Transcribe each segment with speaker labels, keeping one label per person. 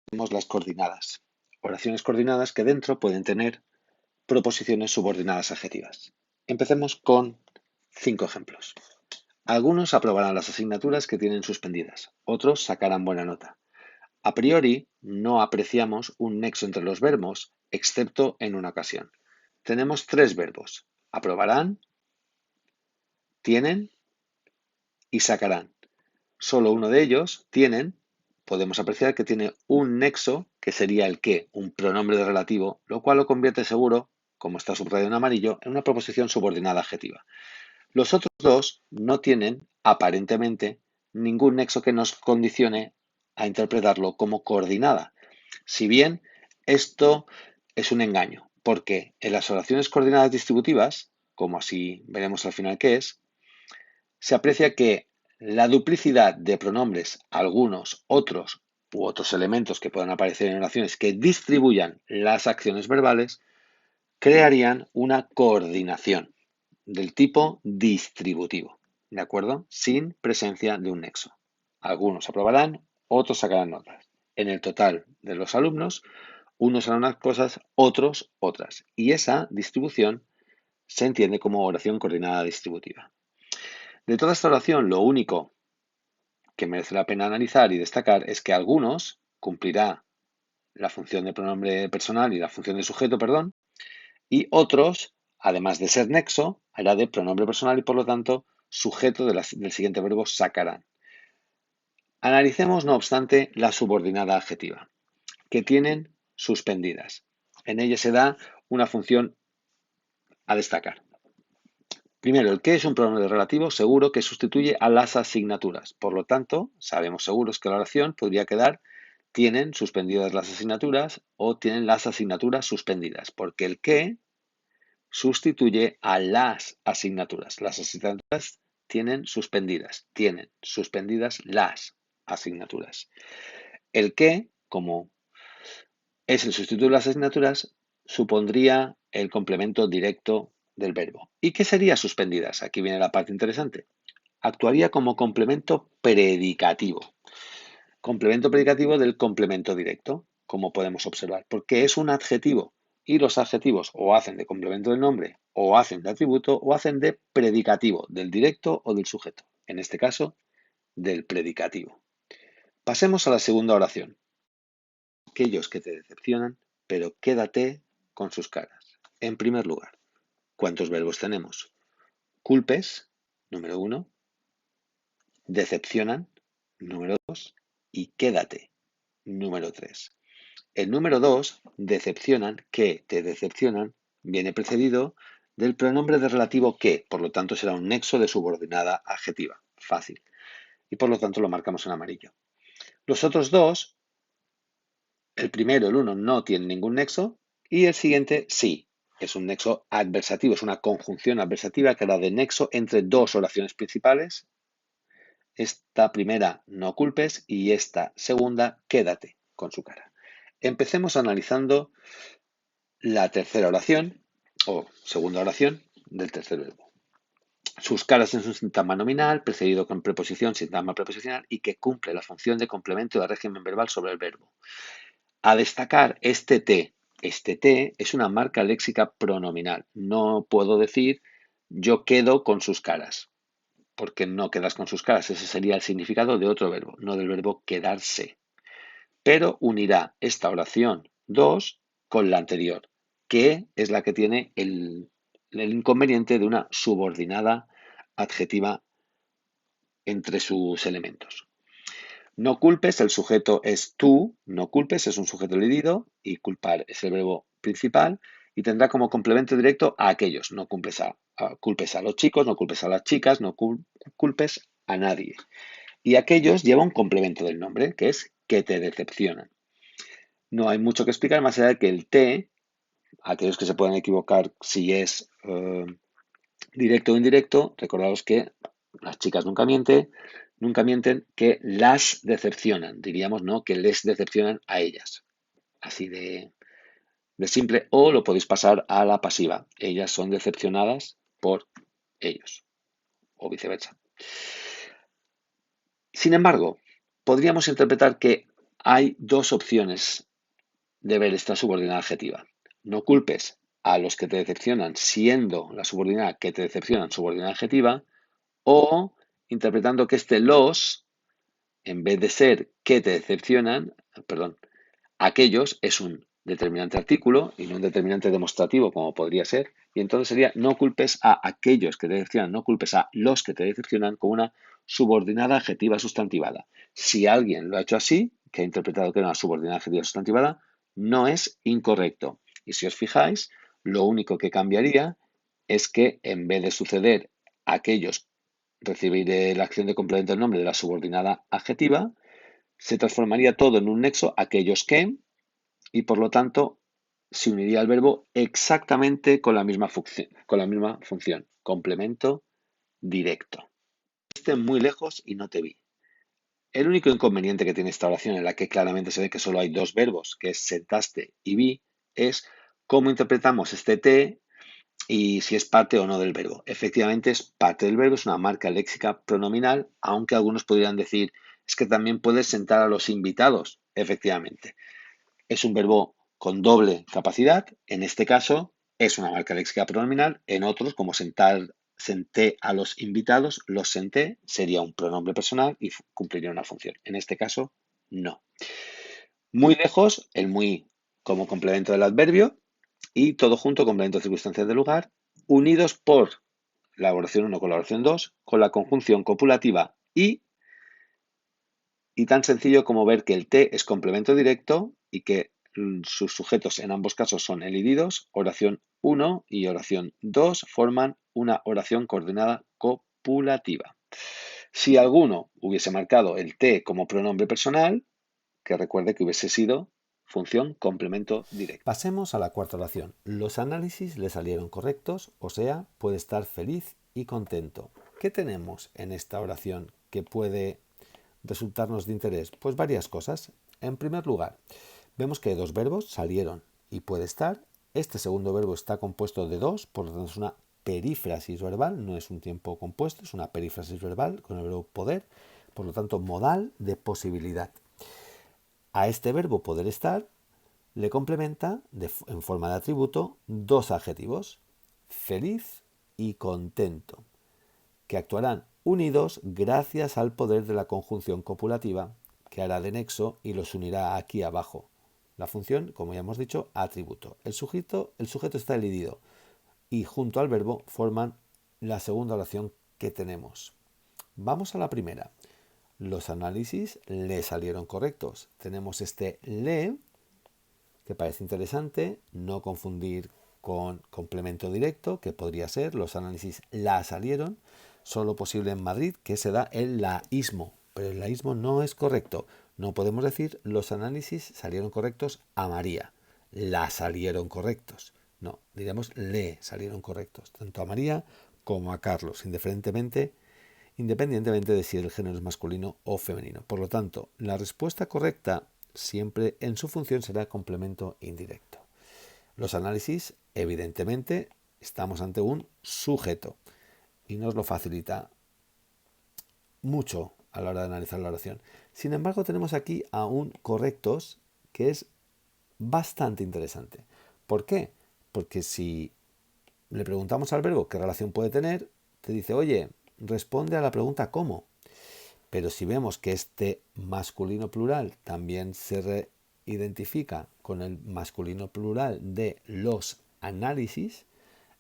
Speaker 1: Tenemos las coordinadas. Oraciones coordinadas que dentro pueden tener proposiciones subordinadas adjetivas. Empecemos con 5 ejemplos. Algunos aprobarán las asignaturas que tienen suspendidas, otros sacarán buena nota. A priori, no apreciamos un nexo entre los verbos, excepto en una ocasión. Tenemos 3 verbos: aprobarán, tienen y sacarán. Solo uno de ellos, tienen, podemos apreciar que tiene un nexo, que sería el que, un pronombre de relativo, lo cual lo convierte seguro, como está subrayado en amarillo, en una proposición subordinada adjetiva. Los otros dos no tienen, aparentemente, ningún nexo que nos condicione a interpretarlo como coordinada. Si bien esto es un engaño, porque en las oraciones coordinadas distributivas, como así veremos al final qué es, se aprecia que la duplicidad de pronombres, algunos, otros u otros elementos que puedan aparecer en oraciones que distribuyan las acciones verbales, crearían una coordinación del tipo distributivo, ¿de acuerdo? Sin presencia de un nexo. Algunos aprobarán, otros sacarán notas. En el total de los alumnos, unos harán unas cosas, otros otras. Y esa distribución se entiende como oración coordinada distributiva. De toda esta oración, lo único que merece la pena analizar y destacar es que algunos cumplirá la función de pronombre personal y la función de sujeto, perdón, y otros, además de ser nexo, hará de pronombre personal y por lo tanto sujeto del siguiente verbo sacarán. Analicemos, no obstante, la subordinada adjetiva, que tienen suspendidas. En ella se da una función a destacar. Primero, el que es un pronombre relativo seguro que sustituye a las asignaturas. Por lo tanto, sabemos seguros que la oración podría quedar tienen suspendidas las asignaturas o tienen las asignaturas suspendidas, porque el que sustituye a las asignaturas. Las asignaturas tienen suspendidas las asignaturas. El que, como es el sustituto de las asignaturas, supondría el complemento directo del verbo. ¿Y qué sería suspendidas? Aquí viene la parte interesante. Actuaría como complemento predicativo. Complemento predicativo del complemento directo, como podemos observar, porque es un adjetivo y los adjetivos o hacen de complemento del nombre, o hacen de atributo, o hacen de predicativo, del directo o del sujeto. En este caso, del predicativo. Pasemos a la segunda oración. Aquellos que te decepcionan, pero quédate con sus caras. En primer lugar, ¿cuántos verbos tenemos? Culpes, número 1, decepcionan, número 2, y quédate, número 3. El número 2, decepcionan, que te decepcionan, viene precedido del pronombre de relativo que, por lo tanto será un nexo de subordinada adjetiva. Fácil. Y por lo tanto lo marcamos en amarillo. Los otros dos, el primero, el 1, no tiene ningún nexo y el siguiente sí. Es un nexo adversativo, es una conjunción adversativa que hará de nexo entre dos oraciones principales. Esta primera, no culpes, y esta segunda, quédate con su cara. Empecemos analizando la tercera oración, o segunda oración, del tercer verbo. Sus caras es un sintagma nominal, precedido con preposición, sintagma preposicional, y que cumple la función de complemento de régimen verbal sobre el verbo. A destacar, este T. Este T es una marca léxica pronominal. No puedo decir yo quedo con sus caras, porque no quedas con sus caras. Ese sería el significado de otro verbo, no del verbo quedarse. Pero unirá esta oración 2 con la anterior, que es la que tiene el inconveniente de una subordinada adjetiva entre sus elementos. No culpes, el sujeto es tú, no culpes es un sujeto ledido y culpar es el verbo principal y tendrá como complemento directo a aquellos. No culpes a los chicos, no culpes a las chicas, no culpes a nadie. Y aquellos lleva un complemento del nombre, que es que te decepcionan. No hay mucho que explicar más allá de que el T, aquellos que se pueden equivocar si es directo o indirecto, recordaos que las chicas nunca mienten, que las decepcionan, diríamos, ¿no? Que les decepcionan a ellas. Así de simple, o lo podéis pasar a la pasiva. Ellas son decepcionadas por ellos, o viceversa. Sin embargo, podríamos interpretar que Hay dos opciones de ver esta subordinada adjetiva. No culpes a los que te decepcionan siendo la subordinada que te decepcionan subordinada adjetiva, o interpretando que este los, en vez de ser que te decepcionan, perdón, aquellos es un determinante artículo y no un determinante demostrativo como podría ser, y entonces sería no culpes a aquellos que te decepcionan, no culpes a los que te decepcionan con una subordinada adjetiva sustantivada. Si alguien lo ha hecho así, que ha interpretado que era una subordinada adjetiva sustantivada, no es incorrecto. Y si os fijáis, lo único que cambiaría es que en vez de suceder aquellos recibir la acción de complemento del nombre de la subordinada adjetiva, se transformaría todo en un nexo aquellos que, y por lo tanto se uniría al verbo exactamente con la misma función, complemento directo. Esté muy lejos y no te vi. El único inconveniente que tiene esta oración, en la que claramente se ve que solo hay dos verbos, que es sentaste y vi, es cómo interpretamos este te y si es parte o no del verbo. Efectivamente es parte del verbo, es una marca léxica pronominal, aunque algunos podrían decir es que también puedes sentar a los invitados. Efectivamente, es un verbo con doble capacidad. En este caso es una marca léxica pronominal. En otros, como sentar, senté a los invitados, los senté, sería un pronombre personal y cumpliría una función. En este caso, no. Muy lejos, el muy como complemento del adverbio y todo junto, complemento circunstancial del lugar, unidos por la oración 1 con la oración 2, con la conjunción copulativa y tan sencillo como ver que el te es complemento directo y que sus sujetos en ambos casos son elididos. Oración 1 y oración 2 forman una oración coordinada copulativa. Si alguno hubiese marcado el te como pronombre personal, que recuerde que hubiese sido función complemento directo.
Speaker 2: Pasemos a la cuarta oración. Los análisis le salieron correctos, o sea, puede estar feliz y contento. ¿Qué tenemos en esta oración que puede resultarnos de interés? Pues varias cosas. En primer lugar, vemos que hay dos verbos, salieron y puede estar. Este segundo verbo está compuesto de dos, por lo tanto es una perífrasis verbal, no es un tiempo compuesto, es una perífrasis verbal con el verbo poder, por lo tanto modal de posibilidad. A este verbo poder estar le complementa en forma de atributo dos adjetivos, feliz y contento, que actuarán unidos gracias al poder de la conjunción copulativa que hará de nexo y los unirá aquí abajo. La función, como ya hemos dicho, atributo. El sujeto está elidido y junto al verbo forman la segunda oración que tenemos. Vamos a la primera. Los análisis le salieron correctos. Tenemos este le, que parece interesante, no confundir con complemento directo, que podría ser, los análisis la salieron, solo posible en Madrid, que se da el laísmo, pero el laísmo no es correcto. No podemos decir los análisis salieron correctos a María, la salieron correctos. No, diremos le salieron correctos, tanto a María como a Carlos, independientemente de si el género es masculino o femenino. Por lo tanto, la respuesta correcta siempre en su función será complemento indirecto. Los análisis, evidentemente, estamos ante un sujeto y nos lo facilita mucho a la hora de analizar la oración. Sin embargo, tenemos aquí a un correctos que es bastante interesante. ¿Por qué? Porque si le preguntamos al verbo qué relación puede tener, te dice, oye, responde a la pregunta ¿cómo? Pero si vemos que este masculino plural también se identifica con el masculino plural de los análisis,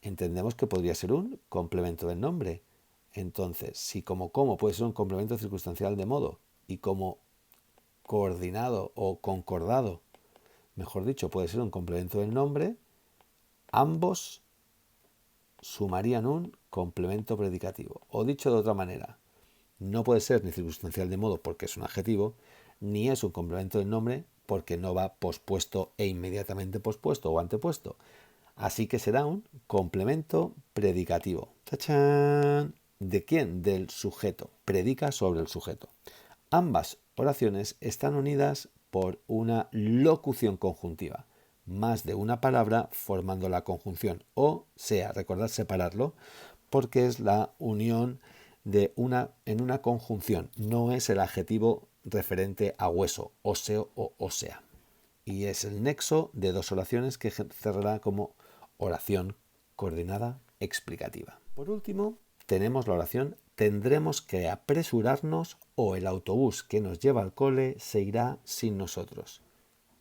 Speaker 2: entendemos que podría ser un complemento del nombre. Entonces, si como puede ser un complemento circunstancial de modo y como coordinado o concordado, mejor dicho, puede ser un complemento del nombre, ambos sumarían un complemento predicativo. O dicho de otra manera, no puede ser ni circunstancial de modo porque es un adjetivo, ni es un complemento del nombre porque no va pospuesto e inmediatamente pospuesto o antepuesto. Así que será un complemento predicativo. ¡Tachán! ¿De quién? Del sujeto. Predica sobre el sujeto. Ambas oraciones están unidas por una locución conjuntiva. Más de una palabra formando la conjunción. O sea, recordad separarlo porque es la unión en una conjunción. No es el adjetivo referente a hueso, óseo o ósea. Y es el nexo de dos oraciones que cerrará como oración coordinada explicativa. Por último, tenemos la oración tendremos que apresurarnos o el autobús que nos lleva al cole se irá sin nosotros.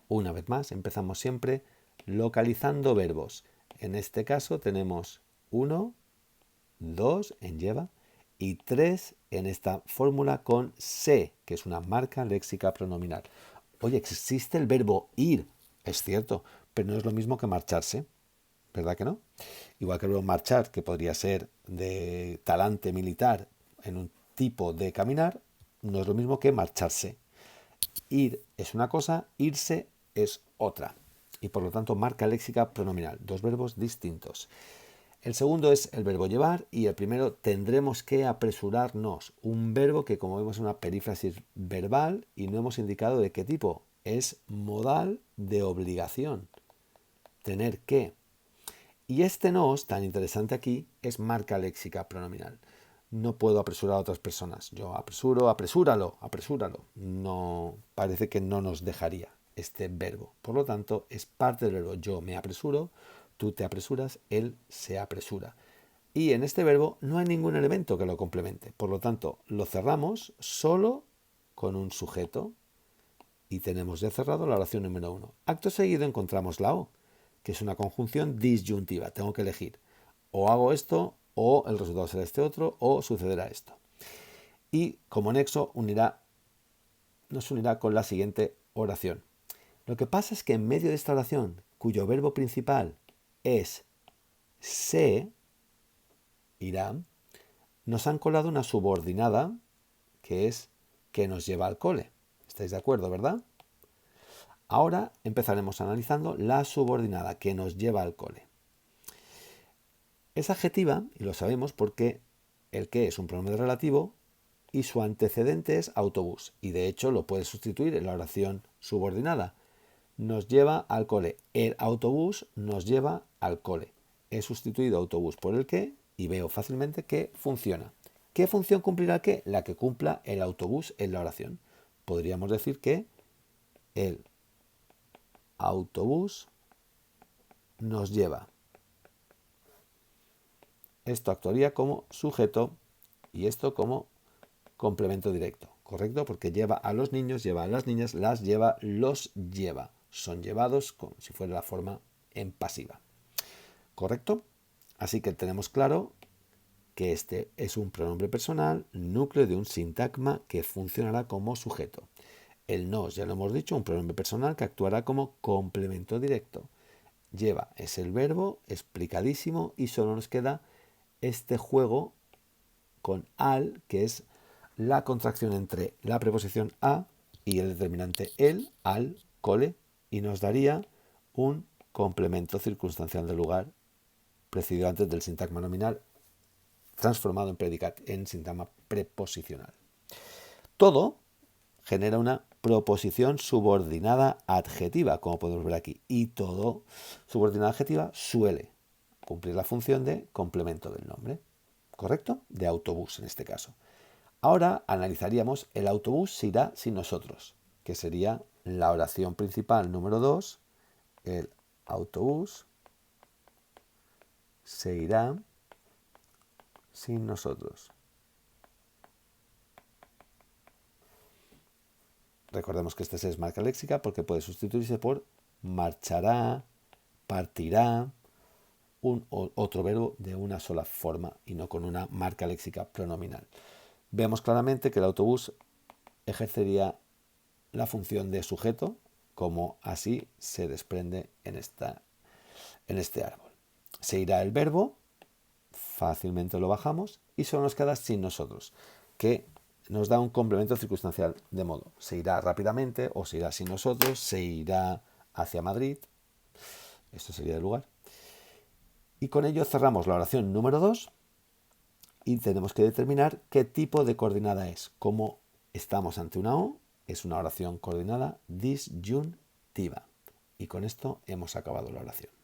Speaker 2: Una vez más, empezamos siempre localizando verbos. En este caso tenemos 1, 2 en lleva y 3 en esta fórmula con se, que es una marca léxica pronominal. Oye, existe el verbo ir, es cierto, pero no es lo mismo que marcharse, ¿verdad que no? Igual que el verbo marchar, que podría ser de talante militar en un tipo de caminar, no es lo mismo que marcharse. Ir es una cosa, irse es otra. Y por lo tanto, marca léxica pronominal, dos verbos distintos. El segundo es el verbo llevar y el primero tendremos que apresurarnos. Un verbo que, como vemos, es una perífrasis verbal y no hemos indicado de qué tipo. Es modal de obligación. Tener que. Y este nos, tan interesante aquí, es marca léxica pronominal. No puedo apresurar a otras personas. Yo apresuro, apresúralo, apresúralo. No, parece que no nos dejaría este verbo. Por lo tanto, es parte del verbo. Yo me apresuro, tú te apresuras, él se apresura. Y en este verbo no hay ningún elemento que lo complemente. Por lo tanto, lo cerramos solo con un sujeto. Y tenemos ya cerrado la oración número 1. Acto seguido encontramos la O, que es una conjunción disyuntiva. Tengo que elegir. O hago esto, o el resultado será este otro, o sucederá esto. Y como nexo nos unirá con la siguiente oración. Lo que pasa es que en medio de esta oración, cuyo verbo principal es se, irá, nos han colado una subordinada que es que nos lleva al cole. ¿Estáis de acuerdo, verdad? Ahora empezaremos analizando la subordinada que nos lleva al cole. Es adjetiva, y lo sabemos porque el que es un pronombre relativo y su antecedente es autobús. Y de hecho lo puedes sustituir en la oración subordinada. Nos lleva al cole. El autobús nos lleva al cole. He sustituido autobús por el que y veo fácilmente que funciona. ¿Qué función cumplirá el que? La que cumpla el autobús en la oración. Podríamos decir que el autobús nos lleva. Esto actuaría como sujeto y esto como complemento directo, ¿correcto? Porque lleva a los niños, lleva a las niñas, las lleva, los lleva. Son llevados como si fuera la forma en pasiva, ¿correcto? Así que tenemos claro que este es un pronombre personal, núcleo de un sintagma que funcionará como sujeto. El nos, ya lo hemos dicho, un pronombre personal que actuará como complemento directo. Lleva es el verbo, explicadísimo, y solo nos queda este juego con al, que es la contracción entre la preposición a y el determinante el, al, cole, y nos daría un complemento circunstancial del lugar precedido antes del sintagma nominal transformado en sintagma preposicional. Todo genera una proposición subordinada adjetiva, como podemos ver aquí, y todo subordinada adjetiva suele cumplir la función de complemento del nombre, ¿correcto? De autobús en este caso. Ahora analizaríamos el autobús se irá sin nosotros, que sería la oración principal número 2, el autobús se irá sin nosotros. Recordemos que este es marca léxica porque puede sustituirse por marchará, partirá, otro verbo de una sola forma y no con una marca léxica pronominal. Vemos claramente que el autobús ejercería la función de sujeto, como así se desprende en este árbol. Se irá el verbo, fácilmente lo bajamos y solo nos queda sin nosotros, que nos da un complemento circunstancial de modo se irá rápidamente o se irá sin nosotros, se irá hacia Madrid. Esto sería el lugar. Y con ello cerramos la oración número 2 y tenemos que determinar qué tipo de coordinada es. Como estamos ante una O, es una oración coordinada disyuntiva. Y con esto hemos acabado la oración.